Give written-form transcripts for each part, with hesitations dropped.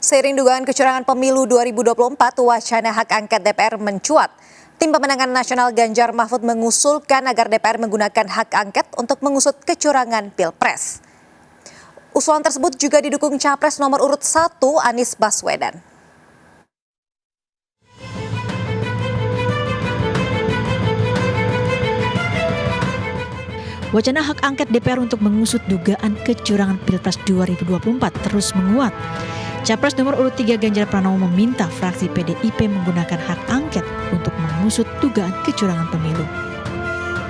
Seiring dugaan kecurangan pemilu 2024, wacana hak angket DPR mencuat. Tim Pemenangan Nasional Ganjar Mahfud mengusulkan agar DPR menggunakan hak angket untuk mengusut kecurangan Pilpres. Usulan tersebut juga didukung Capres nomor urut 1 Anies Baswedan. Wacana hak angket DPR untuk mengusut dugaan kecurangan Pilpres 2024 terus menguat. Capres nomor urut 3 Ganjar Pranowo meminta fraksi PDIP menggunakan hak angket untuk mengusut dugaan kecurangan pemilu.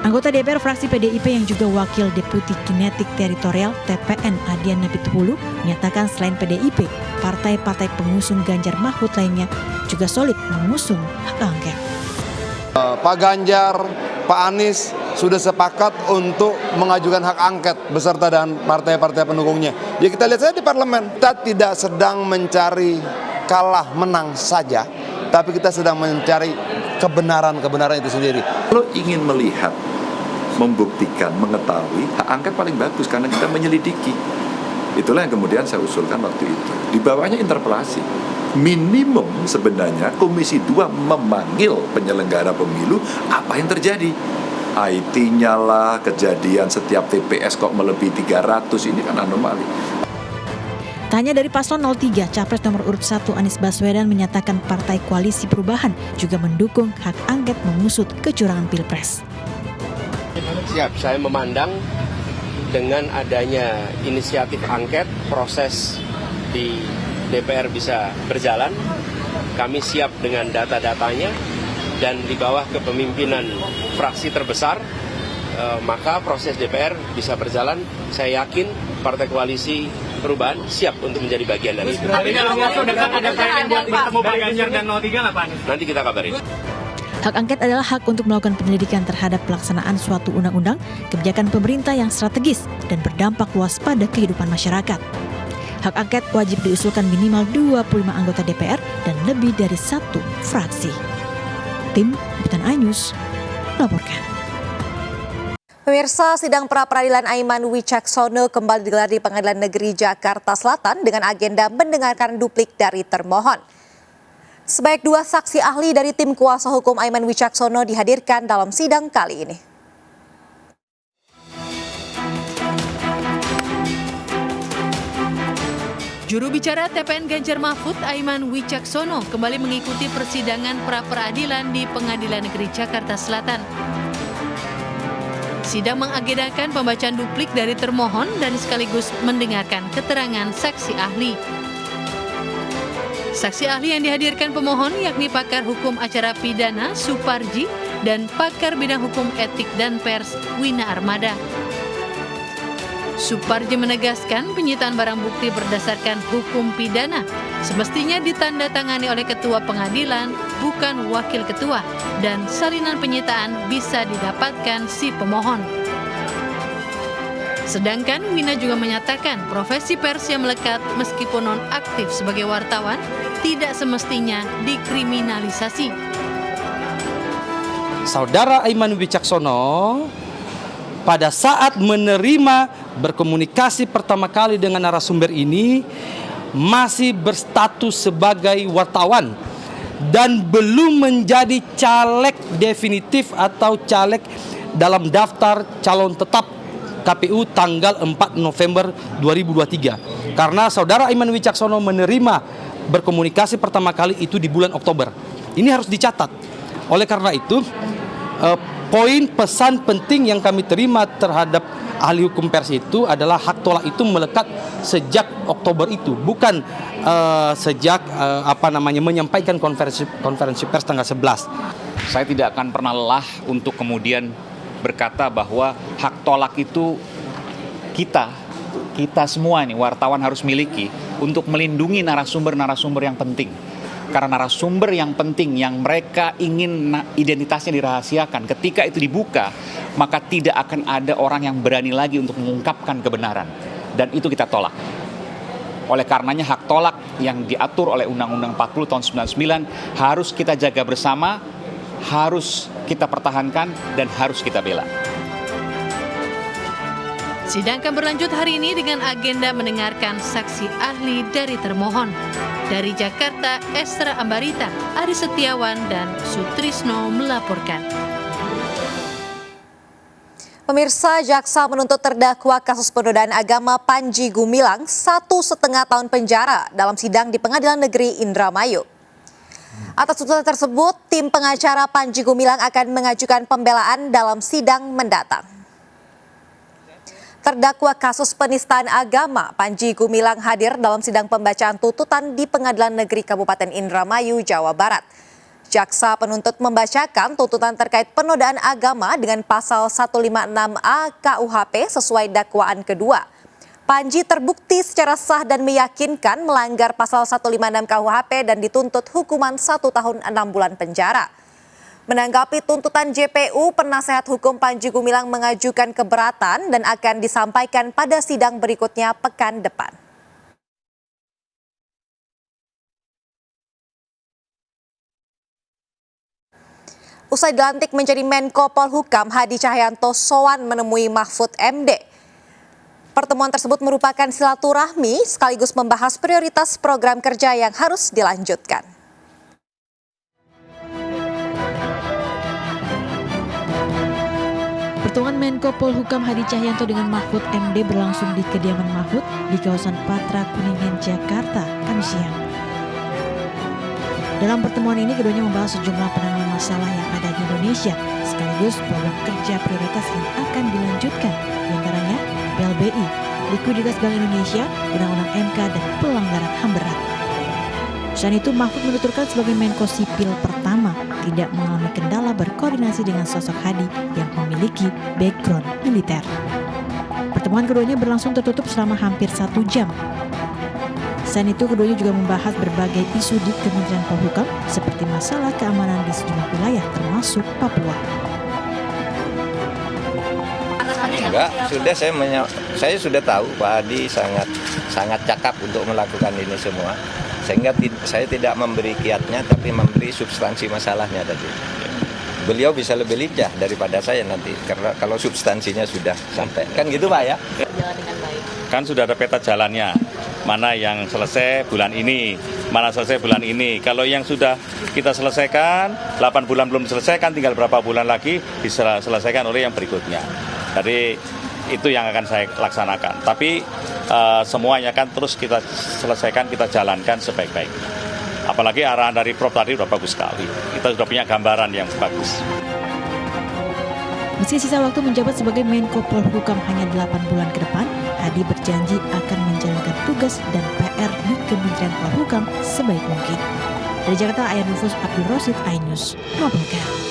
Anggota DPR fraksi PDIP yang juga Wakil Deputi Kinetik Teritorial TPN Adian Napitupulu menyatakan selain PDIP, partai-partai pengusung Ganjar Mahfud lainnya juga solid mengusung hak angket. Pak Ganjar, Pak Anies sudah sepakat untuk mengajukan hak angket beserta dan partai-partai pendukungnya. Ya kita lihat saja di parlemen. Kita tidak sedang mencari kalah menang saja, tapi kita sedang mencari kebenaran itu sendiri. Kalau ingin melihat, membuktikan, mengetahui, hak angket paling bagus karena kita menyelidiki. Itulah yang kemudian saya usulkan waktu itu. Di bawahnya interpelasi. Minimum sebenarnya Komisi 2 memanggil penyelenggara pemilu apa yang terjadi. IT-nya lah, kejadian setiap TPS kok melebihi 300, ini kan anomali. Tanya dari paslon 03, Capres nomor urut 1 Anies Baswedan menyatakan Partai Koalisi Perubahan juga mendukung hak angket mengusut kecurangan Pilpres. Siap, saya memandang dengan adanya inisiatif angket, proses di DPR bisa berjalan. Kami siap dengan data-datanya dan di bawah kepemimpinan fraksi terbesar, maka proses DPR bisa berjalan. Saya yakin Partai Koalisi Perubahan siap untuk menjadi bagian dari itu. Nanti kita kabarin. Hak angket adalah hak untuk melakukan penyelidikan terhadap pelaksanaan suatu undang-undang, kebijakan pemerintah yang strategis dan berdampak luas pada kehidupan masyarakat. Hak angket wajib diusulkan minimal 25 anggota DPR dan lebih dari 1 fraksi. Tim Liputan iNews melaporkan. Pemirsa, sidang pra-peradilan Aiman Wicaksono kembali digelar di Pengadilan Negeri Jakarta Selatan dengan agenda mendengarkan duplik dari termohon. Sebanyak 2 saksi ahli dari tim kuasa hukum Aiman Wicaksono dihadirkan dalam sidang kali ini. Juru bicara TPN Ganjar Mahfud, Aiman Wicaksono, kembali mengikuti persidangan pra-peradilan di Pengadilan Negeri Jakarta Selatan. Sidang mengagendakan pembacaan duplik dari termohon dan sekaligus mendengarkan keterangan saksi ahli. Saksi ahli yang dihadirkan pemohon yakni pakar hukum acara pidana Suparji dan pakar bidang hukum etik dan pers Wina Armada. Suparji menegaskan penyitaan barang bukti berdasarkan hukum pidana semestinya ditandatangani oleh ketua pengadilan, bukan wakil ketua, dan salinan penyitaan bisa didapatkan si pemohon. Sedangkan Wina juga menyatakan profesi pers yang melekat meskipun non-aktif sebagai wartawan tidak semestinya dikriminalisasi. Saudara Aiman Wicaksono pada saat menerima berkomunikasi pertama kali dengan narasumber ini masih berstatus sebagai wartawan dan belum menjadi caleg definitif atau caleg dalam daftar calon tetap KPU tanggal 4 November 2023. Karena saudara Aiman Wicaksono menerima berkomunikasi pertama kali itu di bulan Oktober. Ini harus dicatat. Oleh karena itu, poin pesan penting yang kami terima terhadap ahli hukum pers itu adalah hak tolak itu melekat sejak Oktober itu, bukan sejak menyampaikan konferensi pers tanggal 11. Saya tidak akan pernah lelah untuk kemudian berkata bahwa hak tolak itu kita semua nih wartawan harus miliki untuk melindungi narasumber-narasumber yang penting. Karena narasumber yang penting yang mereka ingin identitasnya dirahasiakan, ketika itu dibuka, maka tidak akan ada orang yang berani lagi untuk mengungkapkan kebenaran. Dan itu kita tolak. Oleh karenanya hak tolak yang diatur oleh Undang-Undang 40 tahun 99 harus kita jaga bersama, harus kita pertahankan, dan harus kita bela. Sidang akan berlanjut hari ini dengan agenda mendengarkan saksi ahli dari termohon. Dari Jakarta, Estra Ambarita, Ari Setiawan, dan Sutrisno melaporkan. Pemirsa, jaksa menuntut terdakwa kasus penodaan agama Panji Gumilang 1,5 tahun penjara dalam sidang di Pengadilan Negeri Indramayu. Atas tuntutan tersebut, tim pengacara Panji Gumilang akan mengajukan pembelaan dalam sidang mendatang. Terdakwa kasus penistaan agama Panji Gumilang hadir dalam sidang pembacaan tuntutan di Pengadilan Negeri Kabupaten Indramayu, Jawa Barat. Jaksa penuntut membacakan tuntutan terkait penodaan agama dengan pasal 156A KUHP sesuai dakwaan kedua. Panji terbukti secara sah dan meyakinkan melanggar pasal 156 KUHP dan dituntut hukuman 1 tahun 6 bulan penjara. Menanggapi tuntutan JPU, penasehat hukum Panji Gumilang mengajukan keberatan dan akan disampaikan pada sidang berikutnya pekan depan. Usai dilantik menjadi Menko Polhukam, Hadi Cahyanto sowan menemui Mahfud MD. Pertemuan tersebut merupakan silaturahmi sekaligus membahas prioritas program kerja yang harus dilanjutkan. Pertemuan Menko Polhukam Hadi Cahyanto dengan Mahfud MD berlangsung di kediaman Mahfud di kawasan Patra Kuningan, Jakarta, Kamis siang. Dalam pertemuan ini keduanya membahas sejumlah penanganan masalah yang ada di Indonesia, sekaligus program kerja prioritas yang akan dilanjutkan, diantaranya PLBI, likuiditas Bank Indonesia, Undang-Undang MK, dan pelanggaran HAM berat. Selain itu, Mahfud menuturkan sebagai Menko Sipil pertama tidak mengalami kendala berkoordinasi dengan sosok Hadi yang memiliki background militer. Pertemuan keduanya berlangsung tertutup selama hampir 1 jam. Selain itu, keduanya juga membahas berbagai isu di Kementerian Polhukam seperti masalah keamanan di sejumlah wilayah termasuk Papua. Enggak, saya sudah tahu Pak Hadi sangat cakap untuk melakukan ini semua. Sehingga saya tidak memberi kiatnya tapi memberi substansi masalahnya tadi. Beliau bisa lebih lincah daripada saya nanti karena kalau substansinya sudah sampai. Kan gitu Pak ya? Kan sudah ada peta jalannya, mana yang selesai bulan ini, mana selesai bulan ini. Kalau yang sudah kita selesaikan, 8 bulan belum diselesaikan, tinggal berapa bulan lagi diselesaikan oleh yang berikutnya. Jadi itu yang akan saya laksanakan. Tapi semuanya kan terus kita selesaikan, kita jalankan sebaik-baiknya. Apalagi arahan dari Prof tadi sudah bagus sekali. Kita sudah punya gambaran yang bagus. Meski sisa waktu menjabat sebagai Menko Polhukam hanya 8 bulan ke depan, Hadi berjanji akan menjalankan tugas dan PR di Kementerian Polhukam sebaik mungkin. Dari Jakarta, Ayah Nufus Abdul Rosid, iNews, melaporkan.